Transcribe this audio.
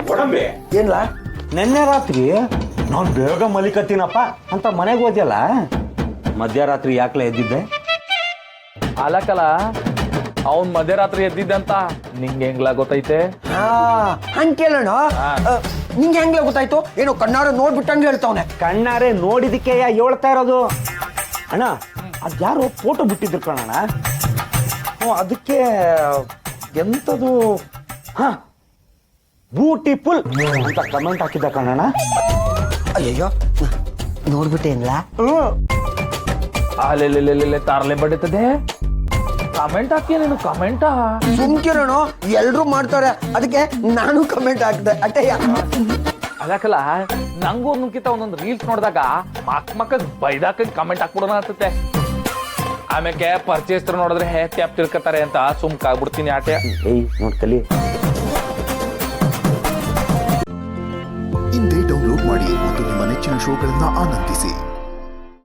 ಕೊಡಂಬಿ ಏನ್ಲಾ ನಿನ್ನೆ ರಾತ್ರಿ ನಾನು ಬೇಗ ಮಲಿಕತ್ತೀನಪ್ಪ ಅಂತ ಮನೆಗೆ ಹೋದ್ಯಲ್ಲ ಮಧ್ಯರಾತ್ರಿ ಯಾಕಲೆ ಎದ್ದಿದ್ದೆ? ಅಲಕಲ ಅವನ್ ಮಧ್ಯರಾತ್ರಿ ಎದ್ದಿದ್ದಂತ ನಿಂಗೆ ಹೆಂಗ್ಲಾ ಗೊತ್ತೈತೆ? ಹಂಗೆ ಕೇಳೋಣ. ನಿಂಗೆ ಹೆಂಗ್ಲ ಗೊತ್ತಾಯ್ತು? ಏನೋ ಕಣ್ಣಾರ ನೋಡ್ಬಿಟ್ಟಂಗೆ ಹೇಳ್ತಾವನೆ. ಕಣ್ಣಾರೆ ನೋಡಿದಕ್ಕೆ ಹೇಳ್ತಾ ಇರೋದು ಅಣ್ಣ. ಅದ್ಯಾರೋ ಫೋಟೋ ಬಿಟ್ಟಿದ್ರು ಕಣಣ್ಣ. ಅದಕ್ಕೆ ಎಂಥದು ಬ್ಯೂಟಿಫುಲ್ ಅಂತ ಕಮೆಂಟ್ ಹಾಕಿದ್ದ ಕಣಣ್ಣ. ಅಯ್ಯಯ್ಯೋ ನೋಡ್ಬಿಟ್ಟೇನ್ಲಾ? ಅಲ್ಲೆಲ್ಲೆಲ್ಲೆಲ್ಲೆ ತಾರ್ಲೆ ಬಡಿತದೆ. ಕಮೆಂಟ್ ಹಾಕಿ ನೀನು ಕಮೆಂಟಾ? ಸುಮ್ಕಿರೋಣ, ಎಲ್ರು ಮಾಡ್ತಾರೆ, ಅದಕ್ಕೆ ನಾನು ಕಮೆಂಟ್ ಹಾಕ್ದೆ ಅಟ್ಟಯ್ಯ. ಅದಕ್ಕಲ್ಲ ನಂಗೂ ಒಂದಕ್ಕಿಂತ ಒಂದೊಂದು ರೀಲ್ಸ್ ನೋಡಿದಾಗ ಮಕ್ಕ ಬೈದಾಕ ಕಮೆಂಟ್ ಹಾಕ್ಬಿಡೋಣ ಅನ್ಸುತ್ತೆ. ಆಮೇಲೆ ಪರ್ಚೇಸ್ ನೋಡಿದ್ರೆ ಟ್ಯಾಪ್ ತಿಳ್ಕೊತಾರೆ ಅಂತ ಸುಮ್ಕಾಗ್ಬಿಡ್ತೀನಿ ಆಟೆ. ನೋಡ್ಕಲಿ. ಇಂದೇ ಡೌನ್ಲೋಡ್ ಮಾಡಿ ಮತ್ತು ನಿಮ್ಮ ನೆಚ್ಚಿನ ಶೋಗಳನ್ನ ಆನಂದಿಸಿ.